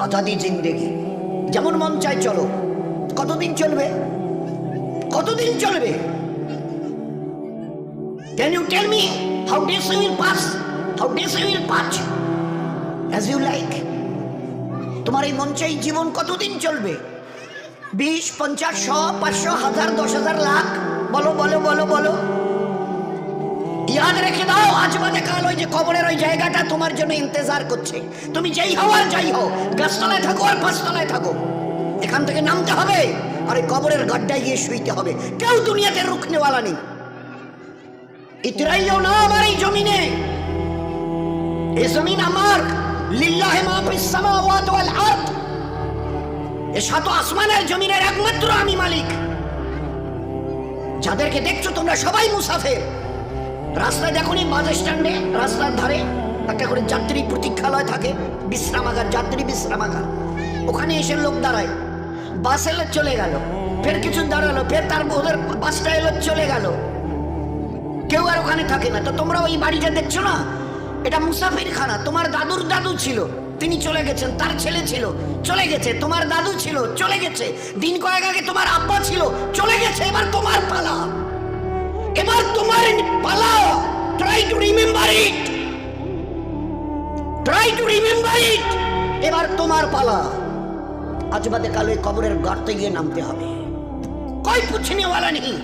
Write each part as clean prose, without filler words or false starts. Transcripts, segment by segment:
আজাদি জিন্দেগি, যেমন মন চায় চলো। কতদিন চলবে? কতদিন চলবে? Can you tell me how days you will pass? How days you will pass as you like? তোমার এই মন চাই জীবন কতদিন চলবে? 20, 50, 100, 500, 1000, 10,000, লাখ? বলো বলো বলো বলো। ইয়াদ রেখে দাও, আজ বাদে কাল ওই যে কবরের ওই জায়গাটা তোমার জন্য ইন্তজার করছে। তুমি যেই হও আর যাই হও, গাছতলায় থাকো আর পাঁচতলায় থাকো, এখান থেকে নামতে হবে আর এই কবরের গাড্ডায় গিয়ে শুইতে হবে। কেউ দুনিয়াতে রুখনেওয়ালা নেই। ইতরাইও না আমার এই জমিনে। এই জমিন আমার, লিল্লাহি মা ফিস সামাওয়াতি ওয়াল আরদ। এই সাত আসমানের জমিনের একমাত্র আমি মালিক। যাদেরকে দেখছো তোমরা সবাই মুসাফির। রাস্তায় দেখোনি বাস স্ট্যান্ডে রাস্তার ধারে একটা করে যাত্রী প্রতীক্ষালয় থাকে, বিশ্রামাগার, যাত্রী বিশ্রামাগার। ওখানে এসে লোক দাঁড়ায়, বাস এলো চলে গেল, ফের কিছু দাঁড়ালো, ফের তার ওদের বাসটা এলো চলে গেল, কেউ আর ওখানে থাকে না। তো তোমরা ওই বাড়িটা দেখছো না, এটা মুসাফির খানা। তোমার দাদুর দাদু ছিল, তিনি চলে গেছেন, তার ছেলে ছিল চলে গেছে, তোমার দাদু ছিল চলে গেছে, দিন কয়েক আগে তোমার আব্বা ছিল চলে গেছে। এবার তোমার পালা, এবার তোমার পালা। Try to remember it, try to remember it. এবার তোমার পালা। আজ বাদে কাল ওই কবরের গর্তে গিয়ে নামতে হবে। कोई पूछने वाला नहीं,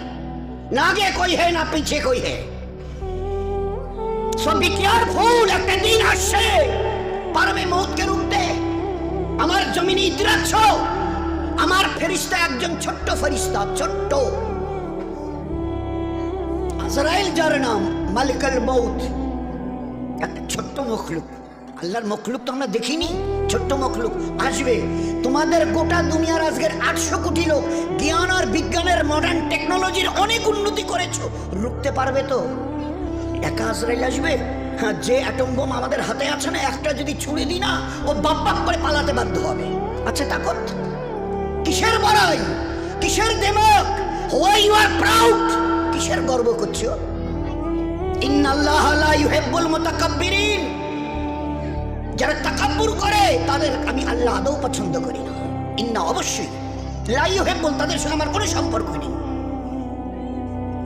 ना आगे कोई है ना पीछे कोई है। सो बी केयरफुल, একটা দিন আসছে পারবে মউতকে রুখতে। আমার জমিনে ইতরাচ্ছ, আমার ফেরেশতা একজন ছোট্ট ফেরেশতা, ছোট্ট। আজরাইল যার নাম, মালিকুল মউত, একটা ছোট্ট মখলুক। আল্লাহর মখলুক তো আমরা দেখিনি, ছোট্ট মখলুক আসবে। তোমাদের গোটা দুনিয়ার আজকের 800 কোটি লোক জ্ঞান আর বিজ্ঞানের মডার্ন টেকনোলজির অনেক উন্নতি করেছো, রুখতে পারবে তো? একা আজরাইল আসবে? হ্যাঁ, যে অ্যাটম বোম আমাদের হাতে আছে না, একটা যদি ছুড়ে দিই না, ও বাপ বাপ করে পালাতে বাধ্য হবে। আচ্ছা তাকত কিসের বড়াই, কিসের দেমক? হোয়াই ইউ আর প্রাউড, কিসের গর্ব করছো? ইন্নাল্লাহা লা ইউহিব্বুল মুতাকাব্বিরিন, যারা তাকাব্বুর করে তাদের আমি আল্লাহ আদৌ পছন্দ করি না। ইন্না, অবশ্যই, লা ইউহিব্বুল, তাদের সঙ্গে আমার কোনো সম্পর্ক নেই।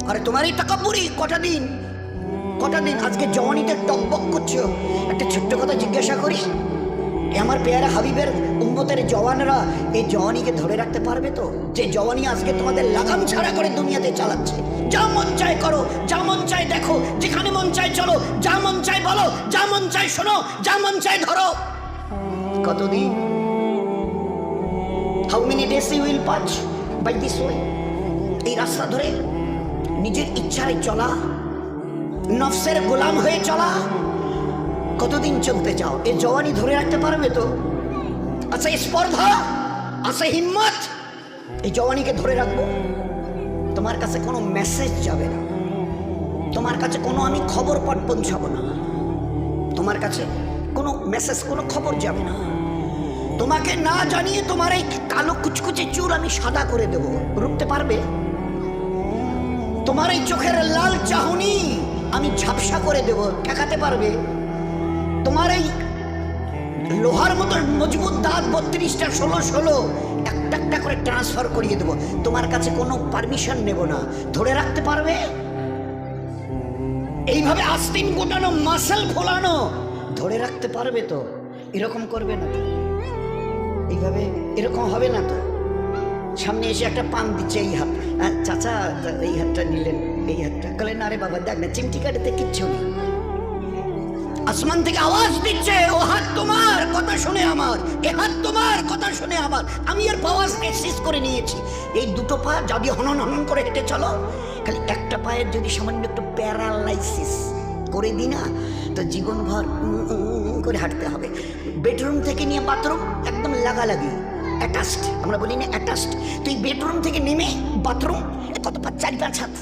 আরে তোমার এই তাকাব্বুরি কটা দিন আজকে জওয়ানিতে টকবক করছো। একটা ছোট্ট কথা জিজ্ঞাসা করি, আমার পেয়ারা হাবিবের উম্মতের জওয়ানরা এই জওয়ানিকে ধরে রাখতে পারবে তো? যে জওয়ানি আজকে তোমাদের লাগাম ছাড়া করে দুনিয়াতে চালাচ্ছে। যা মন চায় করো, যা মন চায় দেখো, যেখানে মন চায় চলো, যা মন চায় বলো, যা মন চায় শোনো, যা মন চায় ধরো। কতদিন? How many days you will pass by this way? এই রাস্তা ধরে নিজের ইচ্ছায় চলা, নফসের গোলাম হয়ে চলা, কতদিন চলতে চাও? এই জওয়ানি ধরে রাখতে পারবে তো? আচ্ছা স্পর্ধা, আচ্ছা হিম্মত, এই জওয়ানিকে ধরে রাখবো? তোমার কাছে কোনো মেসেজ যাবে না, তোমার কাছে কোনো আমি খবর পাঠ পৌঁছাবো না, তোমার কাছে কোনো মেসেজ, কোনো খবর যাবে না। তোমাকে না জানিয়ে তোমার এই কালো কুচকুচে চুল আমি সাদা করে দেব, রুখতে পারবে? তোমার এই চোখের লাল চাহনি আমি ঝাপসা করে দেব, ঠেকাতে পারবে? তোমার এই লোহার মতো মজবুত দাঁত 32টা 16 একটা একটা করে ট্রান্সফার করিয়ে দেবো, তোমার কাছে কোনো পারমিশন নেব না, ধরে রাখতে পারবে? এইভাবে আস্তিন গোটানো, মাসেল ফোলানো, ধরে রাখতে পারবে তো? এরকম করবে না তো? এইভাবে এরকম হবে না তো? সামনে এসে একটা পান দিচ্ছে, এই হাত, চাচা এই হাতটা নিলেন, এই হাতটা বললেন, আরে বাবা দেখ না, চিমটি কাটাতে কিচ্ছু নেই। আসমান থেকে আওয়াজ দিচ্ছে, ও হাত তোমার কথা শুনে আমার, এ হাত তোমার কথা শুনে আমার। আমি এর পাওয়ার শেষ করে নিয়েছি। এই দুটো পা যদি হনন হনন করে হেঁটে চলো, খালি একটা পায়ের যদি সামান্য একটু প্যারালাইসিস করে দিই না, তো জীবনভর করে হাঁটতে হবে। বেডরুম থেকে নিয়ে বাথরুম একদম লাগালাগি, অ্যাটাচড, আমরা বলি না অ্যাটাচড। তুই বেডরুম থেকে নেমে বাথরুম কত 4-5 হাত,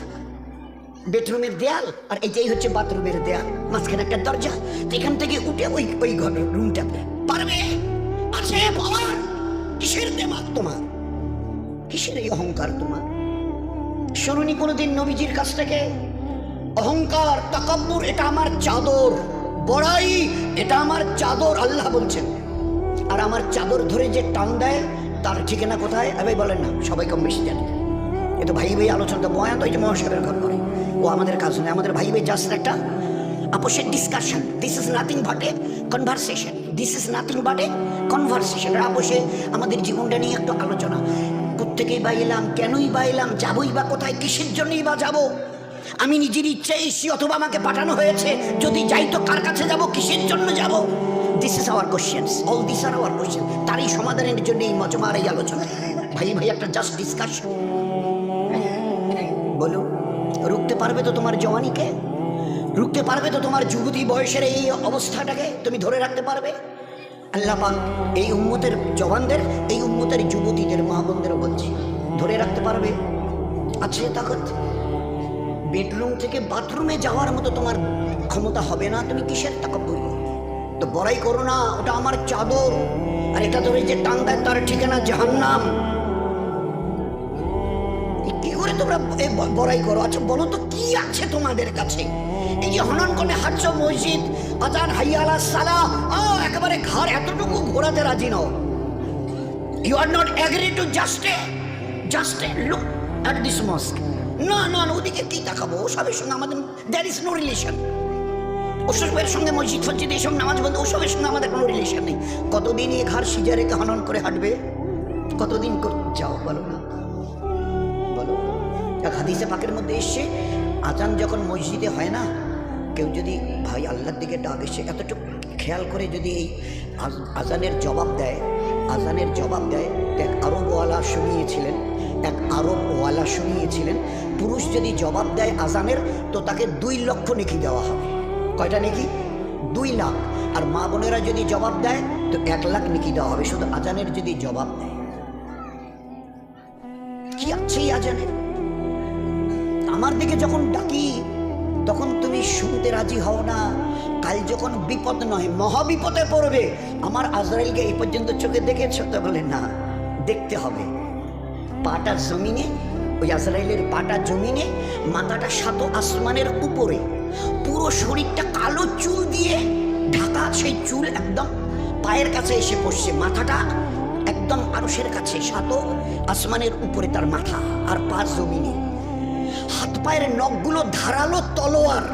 বেডরুমের দেয়াল আর এটাই হচ্ছে বাথরুমের দেয়াল, মাঝখানে একটা দরজা। এখান থেকে উঠে ওই ঘরের রুমটাতে পারবে? আছে পাওয়ার? কিসের দেমাগ তোমার? কিসের এই অহংকার তোমার? শুনুনি কোনোদিন নবীজির কাছ থেকে অহংকার, তাকাব্বুর এটা আমার চাদর, বড়াই এটা আমার চাদর। আল্লাহ বলছেন আর আমার চাদর ধরে যে টান দেয় তার ঠিকানা কোথায়? ভাই বলেন না, সবাই কম বেশি জানে। এ তো ভাই ভাই আলোচনা, বয়ান তো এই যে মহাসাগরের ঘর করে, ও আমাদের কাজ নয়। আমাদের ভাই ভাই জাস্ট একটা আপোষের discussion. This is nothing but a conversation, this is nothing but a conversation. আপোষে আমাদের জীবনটা নিয়ে একটু আলোচনা। কোত্থেকেই বা এলাম, কেনই বা এলাম, যাবই বা কোথায়, কিসের জন্যই বা যাব? আমি নিজের ইচ্ছায় এসেছি অথবা আমাকে পাঠানো হয়েছে? যদি যাই তো কার কাছে যাব, কিসের জন্য যাব? This is our questions, all this are our question. তারই সমাধানের জন্য এই মজমার এই আলোচনা। ভাই ভাই একটা জাস্ট ডিসকাশন। বলো, রুখতে পারবে তো তোমার জওয়ানিকে? রুখতে পারবে তো তোমার যুবতী বয়সের এই অবস্থাটাকে? তুমি ধরে রাখতে পারবে? আল্লাহ পাক এই উম্মতের জওয়ানদের, এই উম্মতের যুবতীদের, মা বোনদেরও বলছি, ধরে রাখতে পারবে? আছে তাকত? বেডরুম থেকে বাথরুমে যাওয়ার মতো তোমার ক্ষমতা হবে না, তুমি কিসের তাকাব্বুর? তো বড়াই করো না, ওটা আমার চাদর, আর এটা ধরে যে টান দেয় তার ঠিকানা জাহান্নাম। কি করে তোমরা বড়াই করো? আচ্ছা বলো তো, কি আছে তোমাদের কাছে? এই যে হনন করে হাঁটছো, মসজিদ আজান হাইয়া আলাস সালাহ, একেবারে ঘর এতটুকু ঘোরাতে রাজি নও। You are not agree to just a look at this mosque. না না, ওদিকে কি তাকাবো? ওসবের সঙ্গে আমাদের দ্যার ইজ নো রিলেশন। ওসবের সঙ্গে মসজিদ ফসজিদ এইসব নামাজ বন্ধ, ওসবের সঙ্গে আমাদের কোনো রিলেশন নেই। কতদিন এই ঘর সিজা রেখে হনন করে হাঁটবে? কতদিন যাও বলো না, বলো। এক হাদিসে পাকের মধ্যে এসছে, আজান যখন মসজিদে হয় না, কেউ যদি ভাই আল্লাহর দিকে ডাক এসে এতটুকু খেয়াল করে যদি এই আজানের জবাব দেয়, আজানের জবাব দেয়, এক আরবওয়ালা শুনিয়েছিলেন, পুরুষ যদি জবাব দেয় আজানের, তো তাকে 2 লক্ষ নেকি দেওয়া হবে। কয়টা নেকি? 2 লাখ। আর মা বোনেরা যদি জবাব দেয় তো 1 লাখ নেকি দেওয়া হবে, শুধু আজানের যদি জবাব দেয়। কি আছে এই আজানের? আমার দিকে যখন ডাকি তখন তুমি শুনতে রাজি হও না। কাল যখন বিপদ নয় মহাবিপদে পড়বে, আমার আজরাইলকে এই পর্যন্ত চোখে দেখেছ? তো বলে না, দেখতে হবে। পাটা জমিনে, ওই আজরাইলের পাটা জমিনে, মাথাটা 7 আসমানের উপরে, পুরো শরীরটা কালো চুল দিয়ে ঢাকা। সেই চুল একদম পায়ের কাছে এসে পড়ছে, মাথাটা একদম আরশের কাছে, 7 আসমানের উপরে তার মাথা, আর পা জমিনে। হাত পায়ের নখগুলো ধারালো তলোয়ার,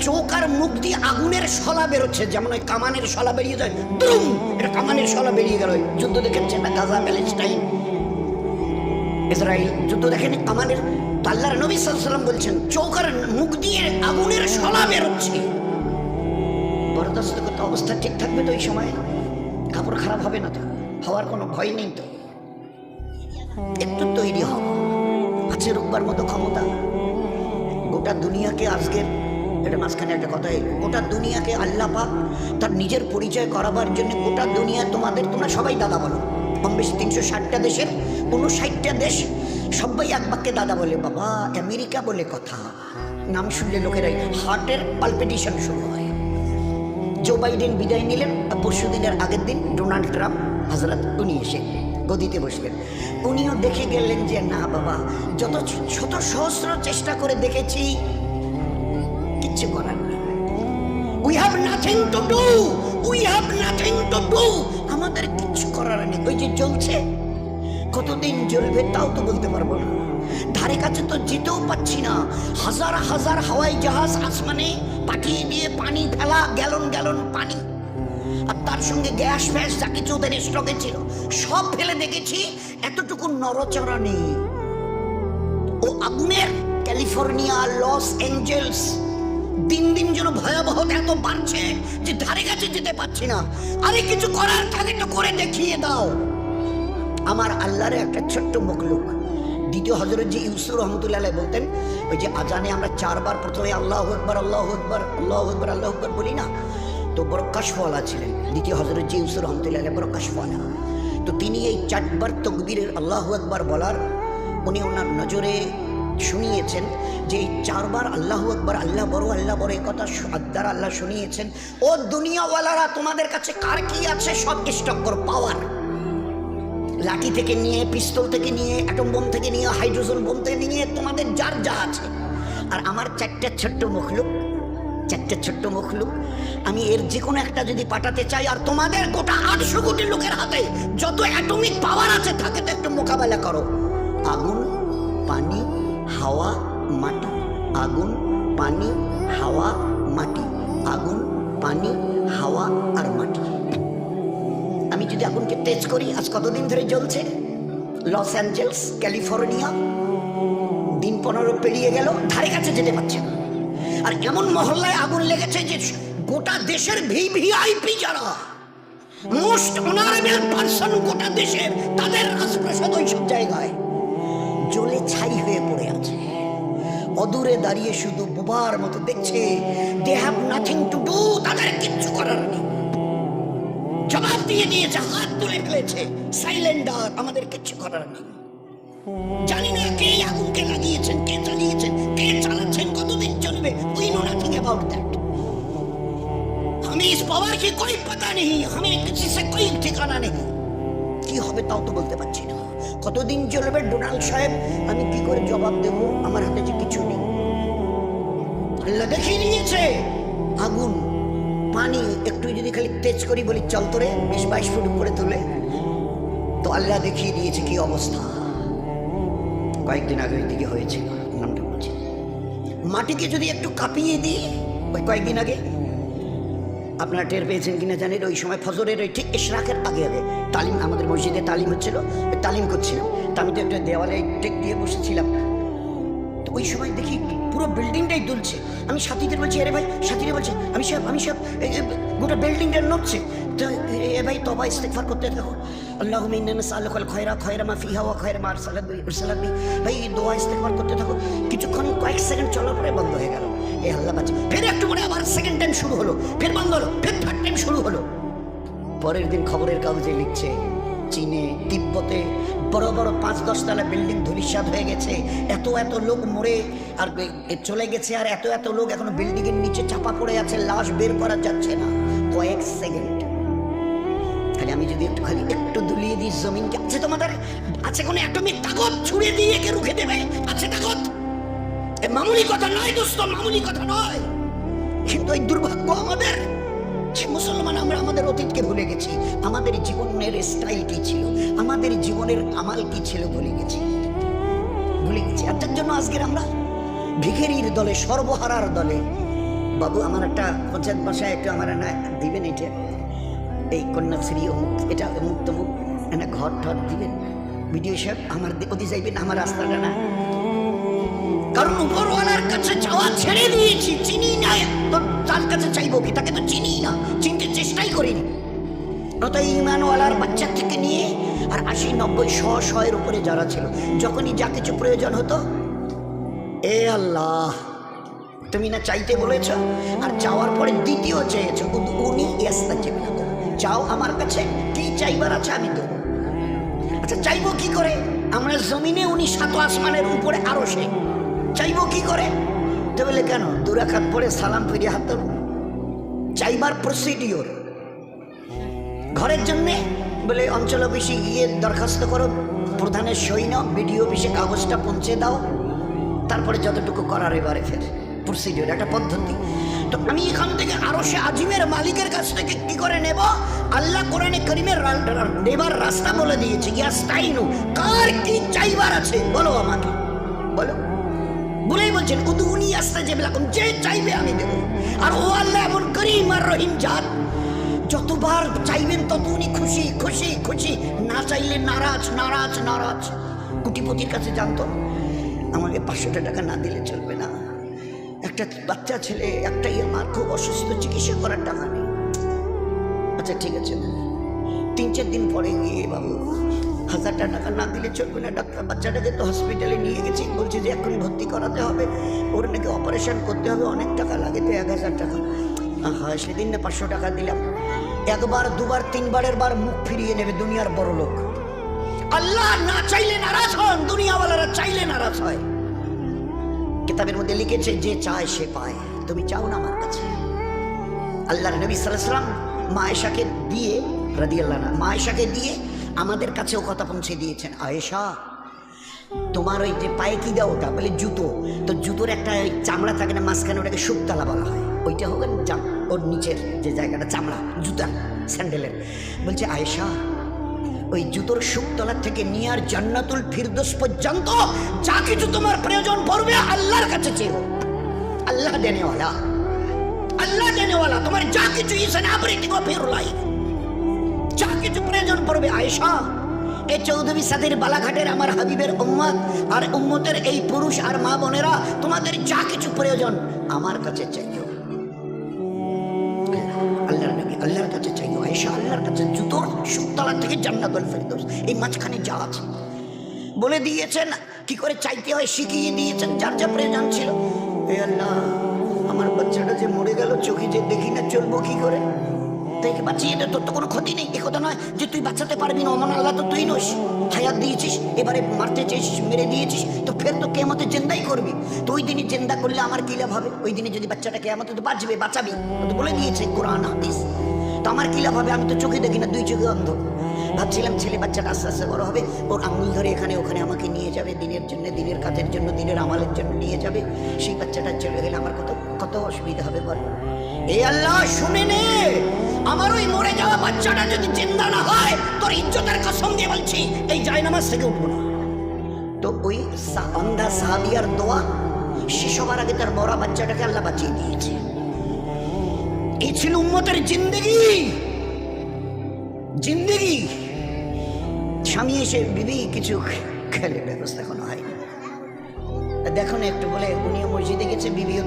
চোখ আর মুখ দিয়ে আগুনের শলা বেরোচ্ছে, যেমন ওই কামানের শলা বেরিয়ে যায়, দুম, এটা কামানের শলা বেরিয়ে গেল। যুদ্ধ দেখেছেন না, গাজা, প্যালেস্টাইন, ইসরায়েল যুদ্ধ দেখেন কামানের? আল্লাহর নবী সাল্লাল্লাহু আলাইহি ওয়াসাল্লাম বলছেন, চোখ আর মুখ দিয়ে আগুনের শলা বেরোচ্ছে। বরদাস্ত করতে অবস্থা ঠিক থাকবে তো? এই সময় কাপড় খারাপ হবে না তো? হওয়ার কোনো ভয় নেই তো? একটু তৈরি হও, আছে রোববার মতো ক্ষমতা। গোটা দুনিয়াকে আজকের, এটা মাঝখানে একটা কথা এলো, গোটা দুনিয়াকে আল্লাহ পাক তার নিজের পরিচয় করাবার জন্য, গোটা দুনিয়া তোমরা সবাই দাদা বলো, কম বেশি 360টা দেশের 59টা দেশ সবাই এক বাক্যে দাদা বলে। বাবা, আমেরিকা বলে কথা, নাম শুনলে লোকেরাই হার্টের পালপিটেশন শুরু হয়। জো বাইডেন বিদায় নিলেন, পরশুদিনের আগের দিন ডোনাল্ড ট্রাম্প হযরত উনি এসে গদিতে বসলেন। উনিও দেখে গেলেন যে না বাবা, যত শত সহস্র চেষ্টা করে দেখেছি, কিচ্ছু করার নেই। We have nothing to do, we have nothing to do, আমাদের কিচ্ছু করার নেই। ওই যে জ্বলছে, কতদিন জ্বলবে তাও তো বলতে পারবো না, ধারে কাছে তো যেতেও পাচ্ছি না। হাজার হাজার হাওয়াই জাহাজ আসমানে পাঠিয়ে দিয়ে পানি ফেলা, গ্যালন গ্যালন পানি, আর তার সঙ্গে গ্যাস ফ্যাস যা কিছু ওদের স্টকে ছিল সব ফেলে দেখেছি, এতটুকু নড়চড়া নেই। ও আগুনের ক্যালিফোর্নিয়া, লস এঞ্জেলস দিন দিন যেন ভয়াবহতা এত বাড়ছে যে ধারে কাছে যেতে পারছি না। আরে কিছু করার থাকে তো করে দেখিয়ে দাও। আমার আল্লাহর একটা ছোট্ট মখলুক, দ্বিতীয় হযরত জি ইউসুফ রহমতুল্লাহ আলাইহি বলতেন, ওই যে আজানে আমরা 4 বার প্রথমে আল্লাহু আকবার আল্লাহু আকবার আল্লাহু আকবার আল্লাহু আকবার বলি না, তো বড় কাশফওয়ালা ছিলেন দ্বিতীয় হযরত জি ইউসুফ রহমতুল্লাহ আলাইহি, বড় কাশফওয়ালা। তো তিনি এই 4 বার তাকবীরের আল্লাহু আকবার বলার উনি ওনার নজরে শুনিয়েছেন যে এই 4 বার আল্লাহু আকবার, আল্লাহ বড় এই কথা দ্বারা আল্লাহ শুনিয়েছেন, ও দুনিয়াওয়ালারা তোমাদের কাছে কার কি আছে সব স্টক করো। পাওয়ার, লাঠি থেকে নিয়ে, পিস্তল থেকে নিয়ে, অ্যাটম বোম থেকে নিয়ে, হাইড্রোজেন বোম থেকে নিয়ে, তোমাদের যার যা আছে। আর আমার 4টা ছোট্ট মখলুক চারটে ছোট্ট মখলুক, আমি এর যে কোনো একটা যদি পাঠাতে চাই, আর তোমাদের গোটা 800 কোটি লোকের হাতে যত অ্যাটমিক পাওয়ার আছে থাকে, তো একটু মোকাবেলা করো। আগুন, পানি, হাওয়া, মাটি। আগুন, পানি, হাওয়া, মাটি। আগুন, পানি, হাওয়া আর মাটি। আমি যদি আগুনকে টেচ করি, আজ কতদিন ধরে জ্বলছে? লস অ্যাঞ্জেলস, ক্যালিফোর্নিয়া, দিন 15 পেরিয়ে গেল, ধারে কাছে যেতে পারছে না। আর এমন মহল্লায় আগুন লেগেছে যে গোটা দেশের ভিভিআইপি যারা মোস্ট অনারেবল পারসন গোটা দেশের, তাদের রাজপ্রাসাদ ওই সব জায়গায় জ্বলে ছাই হয়ে পড়ে আছে। অদূরে দাঁড়িয়ে শুধু বোবার মতো দেখছে। They have nothing to do, তাদের কিচ্ছু করার নেই। জবাব দিয়ে দিয়েছে, হাত তুলে ফেলেছে, সাইলেন্ডার, আমাদের কিচ্ছু করার নেই। জানি না কে আগুনকে লাগিয়েছেন, কে চালিয়েছেন, কে চালাচ্ছেন, কতদিন চলবে, we know nothing about that. हमें इस पावर की कोई पता नहीं, हमें किसी से कोई ठिकाना नहीं। কি হবে তাও তো বলতে পারছি না। কতদিন চলবে ডোনাল্ড সাহেব, আমি কি করে জবাব দেব? আমার হাতে যে কিছু নেই। আল্লাহ দেখিয়ে দিয়েছে আগুন, পানি একটু যদি খালি তেজ করি, বলি চল তোরে 20-22 ফুট উপরে তুলে, তো আল্লাহ দেখিয়ে দিয়েছে কি অবস্থা। কয়েকদিন আগে ওই দিকে হয়েছিল, নামটা বলছি। মাটিকে যদি একটু কাঁপিয়ে দিই, ওই কয়েকদিন আগে আপনারা টের পেয়েছেন কিনা জানেন, ওই সময় ফজরের ওই ঠিক ইশরাকের আগে আগে তালিম, আমাদের মসজিদে তালিম হচ্ছিল, তালিম করছিলাম। তা আমি তো একটা দেওয়ালে টেক দিয়ে বসেছিলাম। তো ওই সময় দেখি পুরো বিল্ডিংটাই দুলছে। আমি সাথীদের বলছি, আরে ভাই, সাথীরা বলছে আমি সব গোটা বিল্ডিংটা নড়ছে। তো এ ভাই তবা ইস্তেগফার করতে থাকো, আল্লাহুম্মা ইন্না নাসআলুকাল খায়রা মা ফিহা ওয়া খায়রা মা আরসালাত বিহি। ভাই দোয়া ইস্তেগফার করতে থাকো। কিছুক্ষণ কয়েক সেকেন্ড চলার পরে বন্ধ হয়ে গেল। এ আল্লাহ বাঁচে। ফের একটু পরে আবার সেকেন্ড টাইম শুরু হলো, ফের বন্ধ হলো, ফের থার্ড টাইম শুরু হলো। পরের দিন খবরের কাগজে লিখছে, চীনে, তিব্বতে বড় বড় 5-10 তলা বিল্ডিং ধূলিসাৎ হয়ে গেছে, এত এত লোক মরে আর চলে গেছে, আর এত এত লোক এখনো বিল্ডিং এর নিচে চাপা পড়ে আছে, লাশ বের করা যাচ্ছে না। কয়েক সেকেন্ড খালি আমি যদি একটু খালি একটু দুলিয়ে দিই জমিনকে, আছে তোমাদের আছে কোনো অ্যাটমিক তাকত ছুড়ে দিয়ে একে রুখে দেবে? আছে তাকত? এ মামুলি কথা নয় দোস্ত, মামুলি কথা নয়। কিন্তু এই দুর্ভাগ্য আমাদের, মুসলমান আমরা আমাদের অতীতকে ভুলে গেছি। আমাদের জীবনের স্টাইল কি ছিল, আমাদের জীবনের আমাল কি ছিল ভুলে গেছি। আর তার জন্য আজকের আমরা ভিখারির দলে, সর্বহারার দলে। বাবু আমার একটা পঞ্চায়েত বাসায় একটু আমার না দিবেন, এটা এই কন্যাশ্রী অমুক, এটা অমুক তমুক একটা ঘর ঠর দিবেন, ভিডিও সাহেব আমার ওদি যাইবেন, আমার রাস্তাটা না। কারণ উপরওয়ালার কাছে চাওয়া ছেড়ে দিয়েছি, চিনি না তো তার কাছে চাইবো কি? তাকে তো চিনি না, চিনতে চেষ্টাই করিনি। নত ইমানওয়ালার বাচ্চা থেকে নিয়ে আর 80-90-100-100 উপরে যারা ছিল, যখনই যা কিছু প্রয়োজন হতো, এ আল্লাহ তুমি না চাইতে বলেছ, আর চাওয়ার পরে দ্বিতীয় চেয়েছো, উনি চাও আমার কাছে কি চাইবার আছে আমি দেবো। আচ্ছা চাইবো কি করে? আমরা জমিনে, উনি 7 আসমানের উপরে, আরো সে চাইবো কি করে? তো বলে কেন 2 রাকাত পরে সালাম ফিরিয়ে হাত ধরো। চাইবার প্রসিডিওর ঘরের জন্যে বলে অঞ্চল অফিসে গিয়ে দরখাস্ত করো, প্রধানের সই নাও, বিডিও অফিসে কাগজটা পৌঁছে দাও, তারপরে যতটুকু করার এবারে ফের প্রসিডিওর, একটা পদ্ধতি। তো আমি এখান থেকে আরো সে আজিমের মালিকের কাছ থেকে কি করে নেব? আল্লাহ কোরআনে কারীমের নেবার রাস্তা বলে দিয়েছে। ইয়াস্তাইনু, কার কি চাইবার আছে বলো আমাকে, বলো। বলেই বলছেন উদুনি আস্তাজিব লাকুম, যে চাইবে আমি দেব। আর ও আল্লাহ এমন করিম আর রহিম জাত, যতবার চাইবেন তত উনি খুশি খুশি খুশি, না চাইলে নারাজ নারাজ নারাজ। কোটিপতির কাছে জানতো আমাকে 500 টাকা না দিলে চলবে না, একটা বাচ্চা ছেলে একটাই আমার, খুব অসুস্থ, চিকিৎসা করার টাকা নেই। আচ্ছা ঠিক আছে, 3-4 দিন পরে গিয়ে বাবু 1000 টাকা না দিলে চলবে না, ডাক্তার বাচ্চাটাকে তো হসপিটালে নিয়ে গেছি, বলছে যে এখন ভর্তি করাতে হবে, ওর নাকি অপারেশন করতে হবে, অনেক টাকা লাগে, তো 1000 টাকা। হ্যাঁ সেদিন না 500 টাকা দিলাম। 1 বার 2 বার 3 বারের বার মুখ ফিরিয়ে নেবে দুনিয়ার বড় লোক। আল্লাহ না চাইলে নারাজ হন, দুনিয়াওয়ালারা চাইলে নারাজ হয়। কিতাবের মধ্যে লিখেছে যে চায় সে পায়। তুমি চাও না আমার কাছে? আল্লাহর নবী সাল্লাল্লাহু আলাইহি ওয়াসাল্লাম মা আয়েশাকে দিয়ে রাদিয়াল্লাহু আনহা, মা আয়েশাকে দিয়ে আমাদের কাছেও কথা পৌঁছে দিয়েছেন। আয়েশা তোমার ওই যে পায়ে কি দাও? ওটা বলে জুতো। তো জুতোর একটা চামড়া থাকে না মাঝখানে, ওটাকে শুকতালা বলা হয়। ওইটা হবে ওর নিচের যে জায়গাটা চামড়া, জুতার, স্যান্ডেলের। বলছে আয়েশা, ওই জুতোর শুকতলা থেকে নিয়ে আর জান্নাতুল ফিরদৌস পর্যন্ত যা কিছু তোমার প্রয়োজন পড়বে আল্লাহর কাছে চেয়েও। আল্লাহ দেনেওয়ালা, আল্লাহ দেনেওয়ালা। তোমার যা কিছু is an everything of your life, যা কিছু প্রয়োজন পড়বে আয়েশা, এই চৌধুরী সাদের বালাঘাটের আমার হাবিবের উম্মত আর উম্মতের এই পুরুষ আর মা বোনেরা, তোমাদের যা কিছু প্রয়োজন আমার কাছে চাইও। আল্লাহর নবী আল্লাহর কাছে চাইও, আয়েশা আল্লাহর কাছে। জুতোর শুকতলা থেকে জান্নাতুল ফিরদৌস, এই মাঝখানে যা আছে বলে দিয়েছেন, কি করে চাইতে হয় শিখিয়ে দিয়েছেন, যার যা প্রয়োজন ছিল। হে আল্লাহ, আমার বাচ্চাটা যে মরে গেল, চোখে যে দেখি না, চলবো কি করে? তাইকে বাঁচিয়ে দে, তোর তো কোনো ক্ষতি নেই। এ কথা নয় যে তুই বাঁচাতে পারবি না, অমন আল্লাহ তো তুই নস। হায়াত দিয়েছিস, এবারে মারতে চেয়েছিস, মেরে দিয়েছিস, তো ফের তো কেয়ামতে জিন্দাই করবি। তো ওই দিনই জিন্দা করলে আমার কি লাভ হবে? ওই দিনে যদি বাচ্চাটা কেয়ামতে তো বাঁচবে, বাঁচাবি, তো বলে দিয়েছে কোরআন হাদিস। তো আমার কি লাভ হবে? আমি তো চোখে দেখি না, দুই চোখে অন্ধ। ভাবছিলাম ছেলে বাচ্চাটা আস্তে আস্তে বড় হবে, ওর আঙুল ধরে এখানে ওখানে আমাকে নিয়ে যাবে, দিনের জন্য, দিনের কাজের জন্য, দিনের আমালের জন্য নিয়ে যাবে। সেই বাচ্চাটা চলে গেলে আমার কত কত অসুবিধা হবে বল। এ আল্লাহ, শুনে নে, আমার ওই মরে যাওয়া বাচ্চাটা যদি জিন্দা না হয়, তোর ইজ্জতের কসম দিয়ে বলছি, এই জায়নামাজ থেকে উঠবো না। তো ওই অন্ধা সাহাবিয়ার দোয়া শেষ হবার আগে তার মরা বাচ্চাটাকে আল্লাহ বাঁচিয়ে দিয়েছে। এই ছিল উম্মতের জিন্দেগি। জিন্দেগি স্বামী এসে বিবি কিছু খেলে, ব্যবস্থা এখনো হয়নি। দেখো না একটু বলে, উনিও মসজিদে গেছে, বিবিও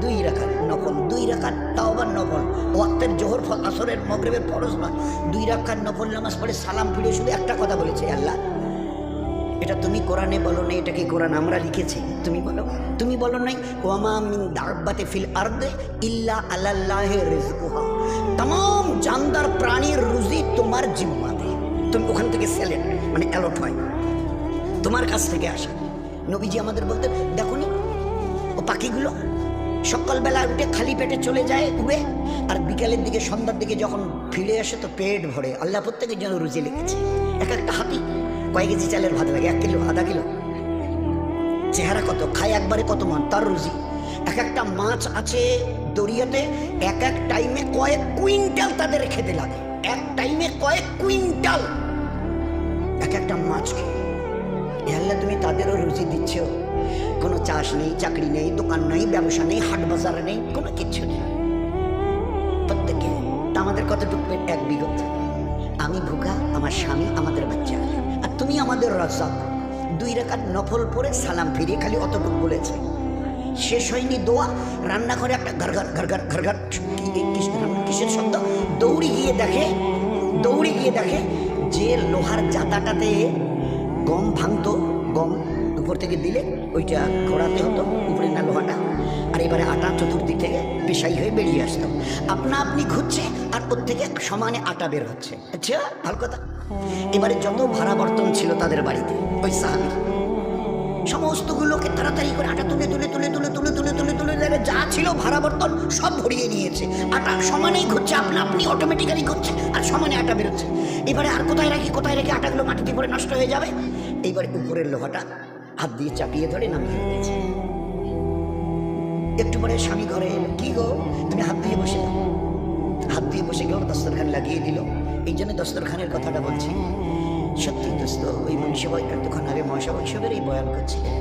দুই রাকাত নফল, 2 রাকাত, তাও আবার নফল। ওয়াক্তের জোহর আসরের মাগরিবের ফরজ নয়, 2 রাকাত নফল নামাজ পড়ে সালাম ফিরে শুধু একটা কথা বলেছে, আল্লাহ এটা তুমি কোরআনে বলো না, এটা কি কোরআন আমরা লিখেছি? তুমি বলো, তুমি বলো নাই ওয়ামা মিন দাব্বাতি ফিল আরদি ইল্লা আলাল্লাহি রিজকুহা, तमाम জানদার প্রাণীর রুজি তোমার জিম্মাতে। তুমি ওখান থেকে সিলেক্ট মানে অ্যালট হয়, তোমার কাছ থেকে আসে। নবীজি আমাদের বলতেন, দেখো নি ও পাখিগুলো সকালবেলা উঠে খালি পেটে চলে যায় উড়ে, আর বিকালের দিকে সন্ধ্যার দিকে যখন ফিরে আসে তো পেট ভরে। আল্লাহ প্রত্যেকের জন্য রুজি লিখেছে। এক একটা হাতি কয়েক কেজি চালের ভাত লাগে, 1 কিলো, আধা কিলো, চেহারা কত, খায় একবারে কত মান, তার রুজি। এক একটা মাছ আছে দরিয়াতে, এক এক টাইমে কয়েক কুইন্টাল তাদের খেতে লাগে, এক টাইমে কয়েক কুইন্টাল এক একটা মাছকে। আল্লাহ তুমি তাদেরও রুজি দিচ্ছ, কোনো চাষ নেই, চাকরি নেই, দোকান নেই, ব্যবসা নেই, হাট বাজার নেই, কোনো কিচ্ছু নেই প্রত্যেকে। তা আমাদের কতটুকু পেট? 1 বিঘত। আমি ভুকা, আমার স্বামী, আমাদের বাচ্চা, আর তুমি আমাদের রাজ্জাক। 2 রাকাত নফল পড়ে সালাম ফিরিয়ে খালি অতটুকু বলেছে। শেষ হয়নি দোয়া, রান্নাঘরে একটা ঘরঘর ঘরঘর ঘরঘর কিসের শব্দ। দৌড়ে গিয়ে দেখে যে লোহার জাতাটাতে গম ভাঙতো, গম উপর থেকে দিলে ওইটা ঘোরাতে হতো, উপরে না লোহাটা, আর এবারে আটা চতুর্দিক থেকে পেশাই হয়ে বেরিয়ে আসতো। আপনা আপনি ঘুরছে আর ওর থেকে সমানে আটা বের হচ্ছে। আচ্ছা, ভালো কথা। এবারে যত ভাড়া বর্তন ছিল তাদের বাড়িতে, ওই সাহাবী সমস্তগুলোকে তাড়াতাড়ি করে আটা তুলে তুলে তুলে তুলে তুলে তুলে তুলে তুলে তুলে যা ছিল ভাড়া বর্তন সব ভরিয়ে নিয়েছে। আটা সমানেই ঘুরছে, আপনা আপনি অটোমেটিক্যালি ঘুরছে, আর সমানে আটা বেরোচ্ছে। এবারে আর কোথায় রাখি আটাগুলো মাটিতে পড়ে নষ্ট হয়ে যাবে। এইবারে উপরের লোহাটা হাত দিয়ে চাপিয়ে ধরে নামিয়ে দিয়েছে। একটু পরে স্বামী ঘরে এলো, কি গো তুমি হাত দিয়ে বসে দাও। হাত দিয়ে বসে গেল, দস্তরখান লাগিয়ে দিল। এই জন্য দস্তরখানের কথাটা বলছি। সত্যি দোস্ত, ওই মনীষাবাই এতক্ষণ আগে মহাসভা সাহেবের এই বয়ান করছিলেন,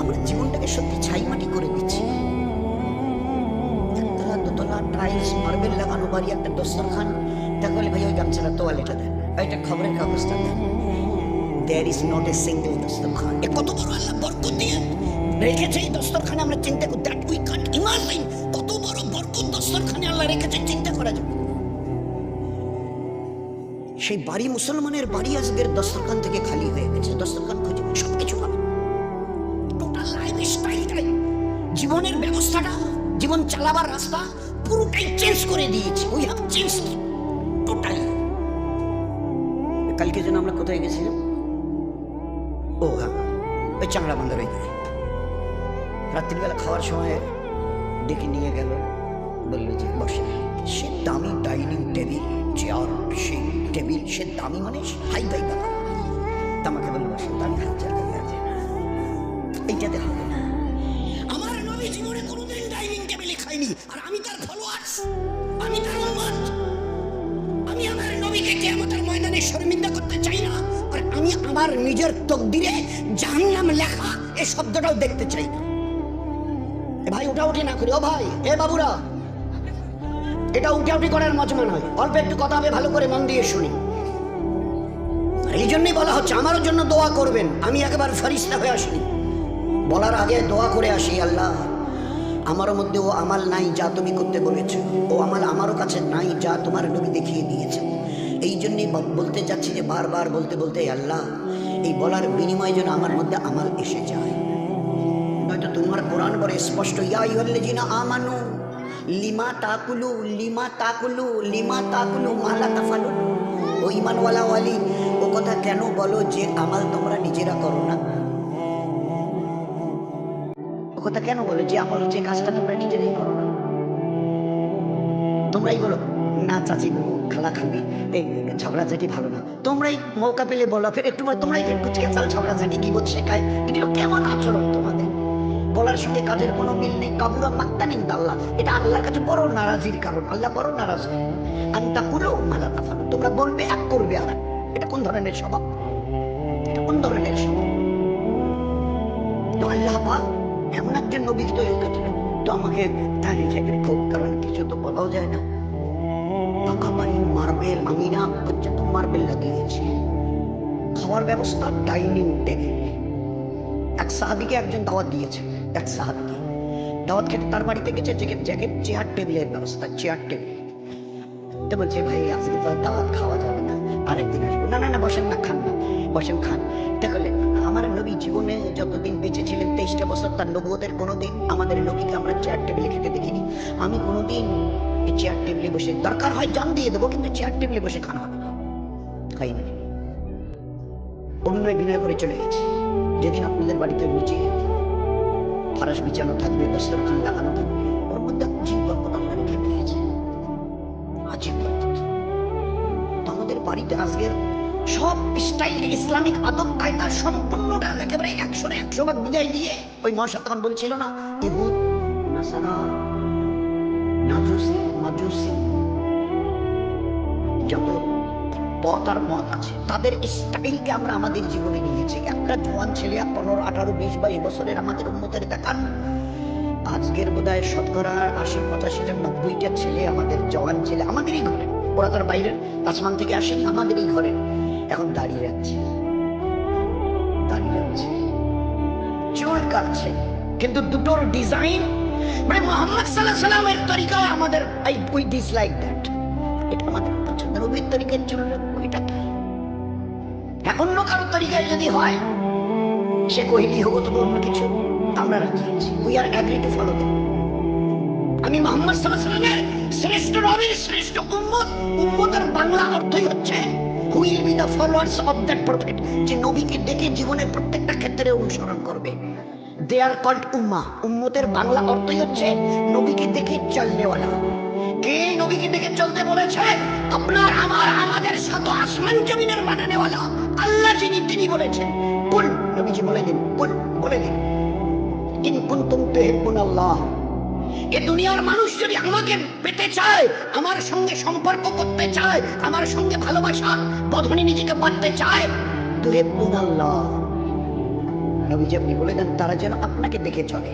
আমরা জীবনটাকে সত্যি ছাই মাটি করে দিচ্ছি। একতলা, দোতলা, টাইলস, মার্বেল লাগানো বাড়ি, একটা দস্তরখান। তাহলে ভাই ওই গামছাটা তোয়ালেটা দেন, ওইটা খবরের কাগজটা দেন। There is not a single দস্তরখান। এ কত বড় আল্লাহ বরকত দিয়ে রেখেছে এই দস্তরখানে, আমরা চিন্তা করি, দ্যাট উই ক্যান্ট ইমাজিন। কত বড় বরকত দস্তরখানে আল্লাহ রেখেছে, চিন্তা করা যাবে। সেই বাড়ি, মুসলমানের বাড়ি আজকের দস্তরখান থেকে খালি হয়ে গেছে। দস্তরখান খুঁজে সবকিছু পাবে, টোটাল লাইফ স্টাইলটাই, জীবনের ব্যবস্থাটা, জীবন চালাবার রাস্তা পুরোটাই চেঞ্জ করে দিয়েছে। We have changed totally. কালকে যেন আমরা কোথায় গেছিলাম? ও হ্যাঁ, ওই চাংড়া বান্ধার ওইদিকে। রাত্রিবেলা খাওয়ার সময় ডেকে নিয়ে গেল, বললো যে বসে। সে দামি ডাইনিং টেবিল, চেয়ার, সেই টেবিল, সে দামি মানে হাই ফাই ব্যাপার। আমাকে বললো বসে, দামি 1000 টাকা আছে, এইটাতে হবে না। আমার নবী জীবনে কোনোদিন ডাইনিং টেবিলে খাইনি, আর আমি তার ফলোয়ার্স, আমি তার উম্মত। আমি আমার নবীকে কিয়ামতের ময়দানে শর্মিন্দা করতে চাই না, আর আমি আমার নিজের তকদিরে জাহান্নাম লেখা এই শব্দটাও দেখতে চাই না। ভাই উঠাউঠি না করি, ও ভাই, এ বাবুরা, এটা উঠাউঠি করার মজমা নয়। অল্প একটু কথা হবে, ভালো করে মন দিয়ে শুনি। এই জন্যই বলা হচ্ছে আমারও জন্য দোয়া করবেন। আমি একেবারে ফেরেশতা হয়ে আসিনি, বলার আগে দোয়া করে আসি, আল্লাহ আমারও মধ্যে ও আমাল নাই যা তুমি করতে বলেছো, ও আমাল আমারও কাছে নাই যা তোমার নবী দেখিয়ে দিয়েছে। এই জন্যই বলতে যাচ্ছি যে বারবার বলতে বলতে আল্লাহ এই বলার বিনিময়ে যেন আমার মধ্যে আমাল এসে যায়। নয়তো তোমার কোরআন বলে স্পষ্ট, ইয়া আইয়ুহাল্লাযীনা আমানু লিমা তাকুলু লিমা তাকুলু লিমা তাকুলু মা লা তাফালুন। ও ঈমানওয়ালা ওয়ালি, ও কথা কেন বলো যে আমাল তোমরা নিজেরা করো না? ও কথা কেন বলো যে আমল, যে কাজটা তোমরা নিজেরাই করো না? তোমরাই বলো না চাচি খালা খাবি, এই ঝগড়াঝাটি ভালো না। তোমরাই মৌকা পেলে বলো, ফের একটু তোমরাই কুচকেচাল ঝগড়াঝাটি কি বোধ শেখায়। এগুলো কেমন আচরণ তোমাদের? বলার সঙ্গে কাজের কোনো মিল নেই। কাবুরা মাক্তানিন আল্লাহ, এটা আল্লাহর কাছে বড় নারাজির কারণ। আল্লাহ বড় নারাজ। আনতা কুলো মালা তাফালু, তোমরা বলবে এক করবে আর। এটা কোন ধরনের স্বভাব? এটা কোন ধরনের স্বভাব? তো আল্লাহ পাক এমন একজন নবী তৈরি করছিলেন, তো আমাকে দাঁড়িয়ে থেকে খুব, কারণ কিছু তো বলাও যায় না। মার্বেল, আমি না পর্যন্ত মার্বেল লাগিয়েছি। খাওয়ার ব্যবস্থা ডাইনিং টেবিল। এক সাহাবীকে একজন দাওয়াত দিয়েছে, এক সাহাবীকে দাওয়াত খেতে তার বাড়িতে গেছে, চেয়ার টেবিলের ব্যবস্থা, চেয়ার টেবিল। তো বলছে ভাই আজকে তো দাওয়াত খাওয়া যাবে না, আরেকদিন আসবো। না না না, বসেন না, খান না, বসেন খান। দেখলেন আমার নবী জীবনে যতদিন বেঁচে ছিলেন 23টা বছর, তার নবুয়তের কোনোদিন আমাদের নবীকে আমরা চেয়ার টেবিলে খেতে দেখিনি। আমি কোনোদিন এই চেয়ার টেবিলে বসে, দরকার হয় জান দিয়ে দেবো, কিন্তু চেয়ার টেবিলে বসে খানা হবে না, খাইনি। অন্যয় বিনয় করে চলে গেছে। যেদিন আপনাদের বাড়িতে রুচি ফারাস বিছানো থাকবে, দস্তরখান লাগানো থাকবে, ওর মধ্যে আজীব বরকত আল্লাহ রেখে দিয়েছে, আজীব বরকত। আমাদের বাড়িতে আজকের সব স্টাইল ইসলামিক আদব কায়দা সম্পূর্ণটা একেবারে 100% বিদায় দিয়ে, ওই মহাশয় তখন বলছিল না, ইহুদ নাসারা মাজুসি যত পথ আর মত আছে, তাদের স্টাইলকে আমরা আমাদের জীবনে নিয়েছি। একটা জোয়ান ছেলে 15, 18, 20, 22 বছরের আমাদের উম্মতের দেখান, আজকের বোধহয় শতকরা 80, 85, 90টা ছেলে আমাদের জওয়ান ছেলে আমাদেরই ঘরে, ওরা তার বাইরের আসমান থেকে আসে, আমাদেরই ঘরে এখন দাঁড়িয়ে যাচ্ছে, চুল কাটছে, কিন্তু দুটোর ডিজাইন মানে মুহাম্মদ সাল্লাল্লাহু আলাইহি ওয়াসাল্লামের তরিকা আমাদের, উই ডিসলাইক দ্যাট। এটা আমাদের পছন্দ, নবীর তরিকার জন্য ওইটা। এখন অন্য কারো তরিকায় যদি হয়, সে কইলি হোক তো অন্য কিছু, আমরা রাজি আছি, we are agree to follow that. আমি মুহাম্মদ সাল্লাল্লাহু আলাইহি ওয়াসাল্লামের শ্রেষ্ঠ নবীর শ্রেষ্ঠ উম্মত। উম্মতের বাংলা অর্থই হচ্ছে who will be the followers of that prophet, যে নবীকে দেখে জীবনের প্রত্যেকটা ক্ষেত্রে অনুসরণ করবে। they are called উম্মাহ। উম্মতের বাংলা অর্থই হচ্ছে নবীকে দেখে চলনেওয়ালা। কে নবীকে দেখে চলতে বলেছে? আপনার আমার আমাদের সাত আসমান জমিনের বানানেওয়ালা আল্লাহ, যিনি তিনি বলেছেন কুল, নবীজি বলে দিন, কুল বলে দিন, ইন কুনতুম তুহিব্বুনাল্লাহ, এ দুনিয়ার মানুষ যদি আমাকে পেতে চায়, আমার সঙ্গে সম্পর্ক করতে চায়, আমার সঙ্গে ভালোবাসা বন্ধনে নিজেকে বাঁধতে চায়, তুহিব্বুনাল্লাহ, নবীজি আপনি বলে দেন তারা যেন আপনাকে দেখে চলে।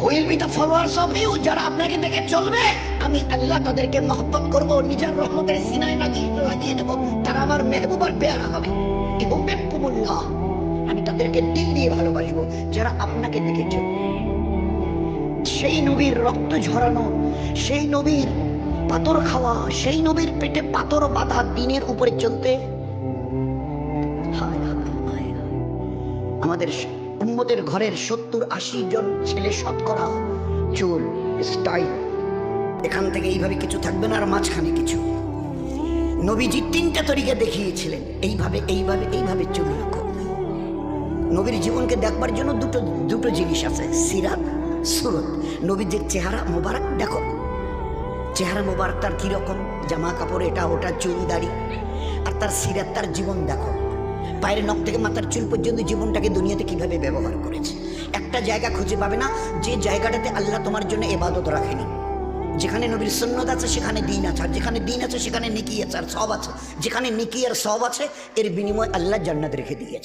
will be the followers of you, যারা আপনাকে দেখে চলবে, আমি আল্লাহ তাদেরকে মহব্বত করব, নিজের রহমতের সিনায় লাগিয়ে দেব, তারা আমার মেহবুব আর পেয়ারা হবে। ইহুব্বুকুমুল্লাহ, আমি তাদেরকে দিল দিয়ে ভালোবাসবো যারা আপনাকে দেখে চলবে। সেই নবীর রক্ত ঝরানো, সেই নবীর পাথর খাওয়া, সেই নবীর পেটে পাথর বাঁধা দিনের উপরে চলতে, আমাদের উম্মতের ঘরের 70-80 জন ছেলে শতকরা চুল স্টাইল, এখান থেকে এইভাবে কিছু থাকবে না, আর মাঝখানে কিছু। নবীজি 3টা তরিকা দেখিয়েছিলেন, এইভাবে এইভাবে এইভাবে চুল রাখো। নবীর জীবনকে দেখবার জন্য দুটো জিনিস আছে, সিরাত, সুরত। নবীজির চেহারা মোবারক দেখো, চেহারা মোবারক তার কিরকম, জামা কাপড় এটা ওটা, চুল দাড়ি, আর তার সিরাত, তার জীবন দেখো, পায়ের নখ থেকে মাথার চুল পর্যন্ত জীবনটাকে দুনিয়াতে কিভাবে ব্যবহার করেছে। একটা জায়গা খুঁজে পাবে না যে জায়গাটাতে আল্লাহ তোমার জন্য ইবাদত রাখেনি। যেখানে নবীর সুন্নাত আছে সেখানে দিন আছে, আর যেখানে দিন আছে সেখানে নেকি আছে আর সব আছে। যেখানে নেকি আর সব আছে এর বিনিময়ে আল্লাহ জান্নাত রেখে দিয়েছে।